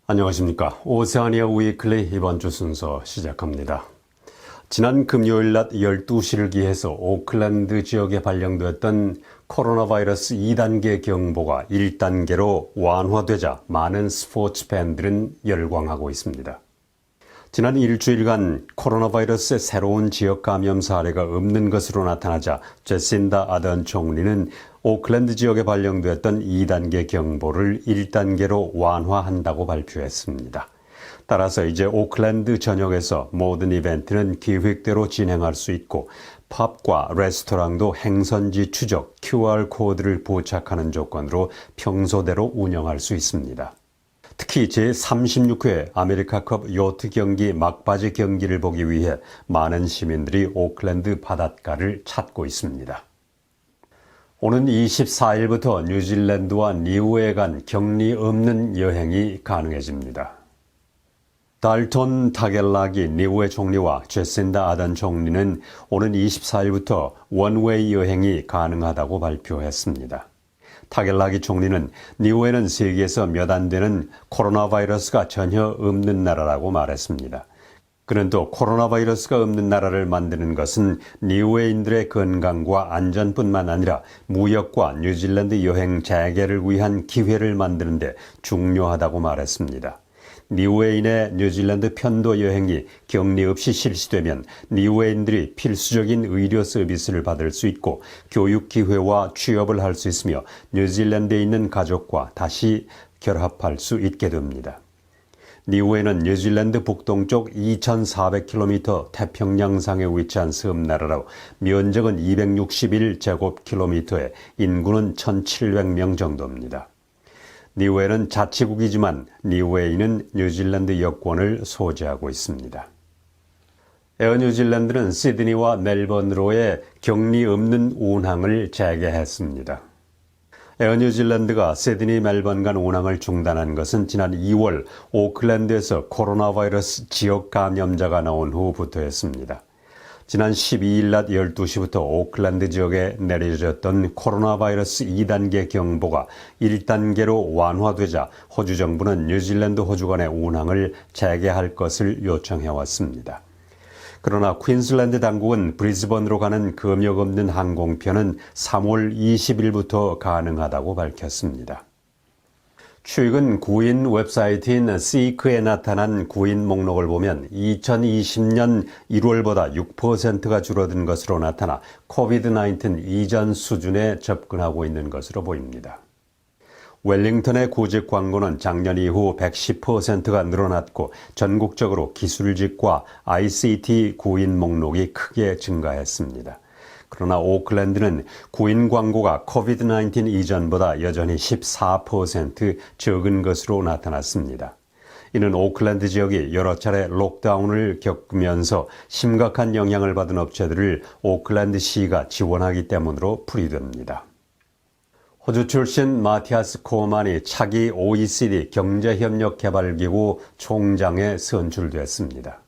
안녕하십니까. 오세아니아 위클리 이번 주 순서 시작합니다. 지난 금요일 낮 12시를 기해서 오클랜드 지역에 발령되었던 코로나 바이러스 2단계 경보가 1단계로 완화되자 많은 스포츠 팬들은 열광하고 있습니다. 지난 일주일간 코로나 바이러스의 새로운 지역 감염 사례가 없는 것으로 나타나자 제신다 아던 총리는 오클랜드 지역에 발령되었던 2단계 경보를 1단계로 완화한다고 발표했습니다. 따라서 이제 오클랜드 전역에서 모든 이벤트는 계획대로 진행할 수 있고 펍과 레스토랑도 행선지 추적 QR코드를 부착하는 조건으로 평소대로 운영할 수 있습니다. 특히 제36회 아메리카컵 요트 경기 막바지 경기를 보기 위해 많은 시민들이 오클랜드 바닷가를 찾고 있습니다. 오는 24일부터 뉴질랜드와 니우에 간 격리 없는 여행이 가능해집니다. 달톤 타겔락이 니우의 총리와 제신다 아던 총리는 오는 24일부터 원웨이 여행이 가능하다고 발표했습니다. 타겔라기 총리는 니우에는 세계에서 몇 안 되는 코로나 바이러스가 전혀 없는 나라라고 말했습니다. 그는 또 코로나 바이러스가 없는 나라를 만드는 것은 니우에인들의 건강과 안전뿐만 아니라 무역과 뉴질랜드 여행 재개를 위한 기회를 만드는 데 중요하다고 말했습니다. 니우에인의 뉴질랜드 편도 여행이 격리 없이 실시되면 니우에인들이 필수적인 의료 서비스를 받을 수 있고 교육 기회와 취업을 할 수 있으며 뉴질랜드에 있는 가족과 다시 결합할 수 있게 됩니다. 니우에는 뉴질랜드 북동쪽 2,400km 태평양상에 위치한 섬나라로 면적은 261제곱킬로미터에 인구는 1,700명 정도입니다. 니우에는 자치국이지만 니우에이는 뉴질랜드 여권을 소지하고 있습니다. 에어 뉴질랜드는 시드니와 멜번으로의 격리 없는 운항을 재개했습니다. 에어 뉴질랜드가 시드니 멜번 간 운항을 중단한 것은 지난 2월 오클랜드에서 코로나 바이러스 지역 감염자가 나온 후부터였습니다. 지난 12일 낮 12시부터 오클랜드 지역에 내려졌던 코로나 바이러스 2단계 경보가 1단계로 완화되자 호주 정부는 뉴질랜드 호주 간의 운항을 재개할 것을 요청해왔습니다. 그러나 퀸즐랜드 당국은 브리즈번으로 가는 검역 없는 항공편은 3월 20일부터 가능하다고 밝혔습니다. 최근 구인 웹사이트인 시크에 나타난 구인 목록을 보면 2020년 1월보다 6%가 줄어든 것으로 나타나 코비드-19 이전 수준에 접근하고 있는 것으로 보입니다. 웰링턴의 구직 광고는 작년 이후 110%가 늘어났고 전국적으로 기술직과 ICT 구인 목록이 크게 증가했습니다. 그러나 오클랜드는 구인 광고가 코비드-19 이전보다 여전히 14% 적은 것으로 나타났습니다. 이는 오클랜드 지역이 여러 차례 록다운을 겪으면서 심각한 영향을 받은 업체들을 오클랜드시가 지원하기 때문으로 풀이됩니다. 호주 출신 마티아스 코만이 차기 OECD 경제협력개발기구 총장에 선출됐습니다.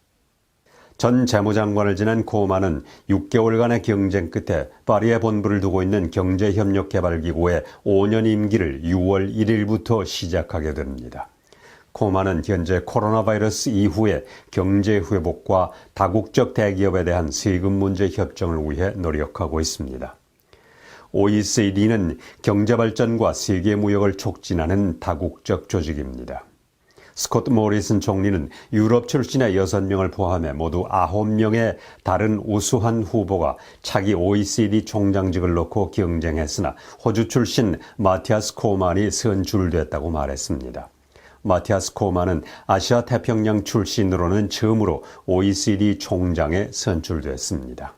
전 재무장관을 지낸 코만은 6개월간의 경쟁 끝에 파리에 본부를 두고 있는 경제협력개발기구의 5년 임기를 6월 1일부터 시작하게 됩니다. 코만은 현재 코로나 바이러스 이후에 경제 회복과 다국적 대기업에 대한 세금 문제 협정을 위해 노력하고 있습니다. OECD는 경제발전과 세계 무역을 촉진하는 다국적 조직입니다. 스콧 모리슨 총리는 유럽 출신의 6명을 포함해 모두 9명의 다른 우수한 후보가 차기 OECD 총장직을 놓고 경쟁했으나 호주 출신 마티아스 코만이 선출됐다고 말했습니다. 마티아스 코만은 아시아 태평양 출신으로는 처음으로 OECD 총장에 선출됐습니다.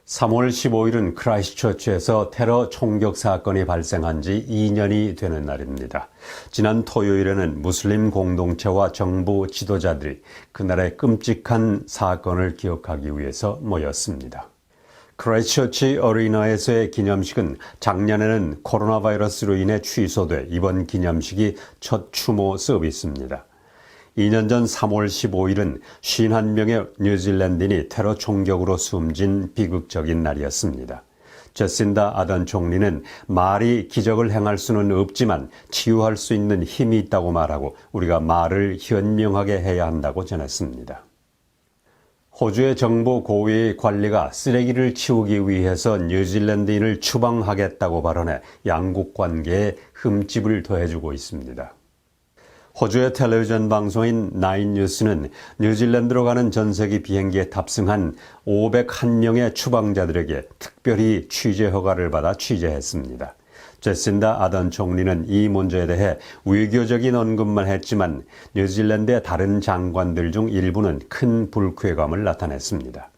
3월 15일은 크라이스트처치에서 테러 총격 사건이 발생한 지 2년이 되는 날입니다. 지난 토요일에는 무슬림 공동체와 정부 지도자들이 그날의 끔찍한 사건을 기억하기 위해서 모였습니다. 크라이스트처치 어리나에서의 기념식은 작년에는 코로나 바이러스로 인해 취소돼 이번 기념식이 첫 추모 서비스입니다. 2년 전 3월 15일은 51명의 뉴질랜드인이 테러 총격으로 숨진 비극적인 날이었습니다. 제신다 아던 총리는 말이 기적을 행할 수는 없지만 치유할 수 있는 힘이 있다고 말하고 우리가 말을 현명하게 해야 한다고 전했습니다. 호주의 정부 고위 관리가 쓰레기를 치우기 위해서 뉴질랜드인을 추방하겠다고 발언해 양국 관계에 흠집을 더해주고 있습니다. 호주의 텔레비전 방송인 나인뉴스는 뉴질랜드로 가는 전세기 비행기에 탑승한 501명의 추방자들에게 특별히 취재 허가를 받아 취재했습니다. 제신다 아던 총리는 이 문제에 대해 외교적인 언급만 했지만 뉴질랜드의 다른 장관들 중 일부는 큰 불쾌감을 나타냈습니다.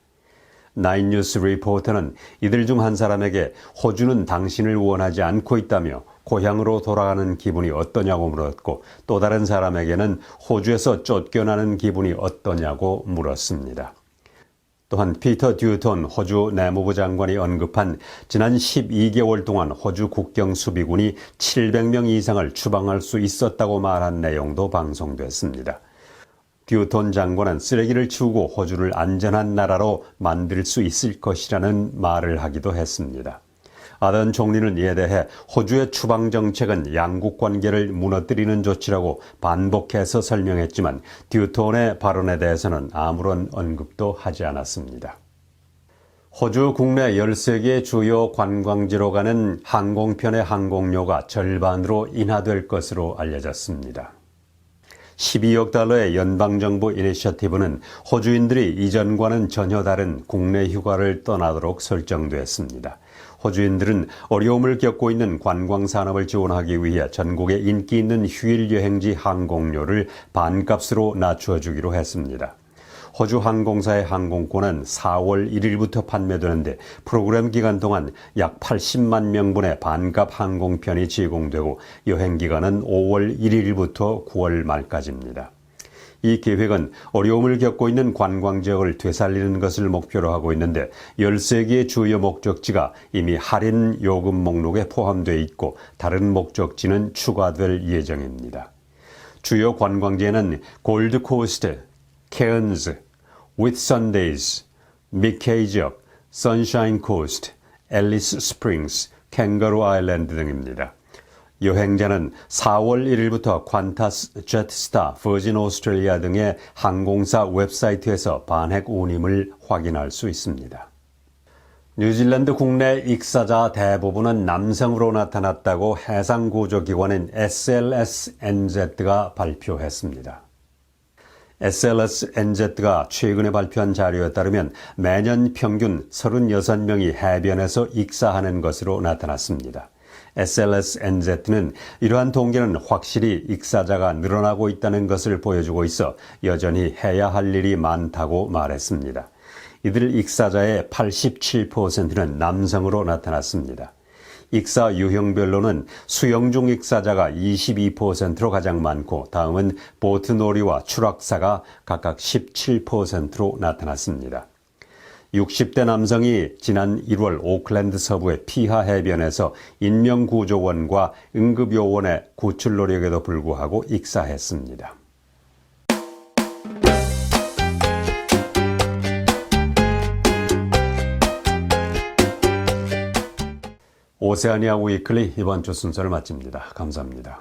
나인뉴스 리포터는 이들 중 한 사람에게 호주는 당신을 원하지 않고 있다며 고향으로 돌아가는 기분이 어떠냐고 물었고 또 다른 사람에게는 호주에서 쫓겨나는 기분이 어떠냐고 물었습니다. 또한 피터 듀톤 호주 내무부 장관이 언급한 지난 12개월 동안 호주 국경 수비군이 700명 이상을 추방할 수 있었다고 말한 내용도 방송됐습니다. 듀톤 장관은 쓰레기를 치우고 호주를 안전한 나라로 만들 수 있을 것이라는 말을 하기도 했습니다. 아던 총리는 이에 대해 호주의 추방 정책은 양국 관계를 무너뜨리는 조치라고 반복해서 설명했지만 듀톤의 발언에 대해서는 아무런 언급도 하지 않았습니다. 호주 국내 13개 주요 관광지로 가는 항공편의 항공료가 절반으로 인하될 것으로 알려졌습니다. 12억 달러의 연방정부 이니셔티브는 호주인들이 이전과는 전혀 다른 국내 휴가를 떠나도록 설정됐습니다. 호주인들은 어려움을 겪고 있는 관광산업을 지원하기 위해 전국에 인기 있는 휴일 여행지 항공료를 반값으로 낮춰주기로 했습니다. 호주 항공사의 항공권은 4월 1일부터 판매되는데 프로그램 기간 동안 약 80만 명분의 반값 항공편이 제공되고 여행기간은 5월 1일부터 9월 말까지입니다. 이 계획은 어려움을 겪고 있는 관광지역을 되살리는 것을 목표로 하고 있는데 13개의 주요 목적지가 이미 할인 요금 목록에 포함되어 있고 다른 목적지는 추가될 예정입니다. 주요 관광지에는 골드코스트, 케언즈, 윗선데이즈, 미케이 지역, 선샤인 코스트, 앨리스 스프링스, 캥거루 아일랜드 등입니다. 여행자는 4월 1일부터 퀀타스, 제트스타, 버진 오스트레일리아 등의 항공사 웹사이트에서 반핵 운임을 확인할 수 있습니다. 뉴질랜드 국내 익사자 대부분은 남성으로 나타났다고 해상구조기관인 SLS-NZ가 발표했습니다. SLS-NZ가 최근에 발표한 자료에 따르면 매년 평균 36명이 해변에서 익사하는 것으로 나타났습니다. SLS-NZ는 이러한 통계는 확실히 익사자가 늘어나고 있다는 것을 보여주고 있어 여전히 해야 할 일이 많다고 말했습니다. 이들 익사자의 87%는 남성으로 나타났습니다. 익사 유형별로는 수영 중 익사자가 22%로 가장 많고 다음은 보트놀이와 추락사가 각각 17%로 나타났습니다. 60대 남성이 지난 1월 오클랜드 서부의 피하 해변에서 인명구조원과 응급요원의 구출 노력에도 불구하고 익사했습니다. 오세아니아 위클리 이번 주 순서를 마칩니다. 감사합니다.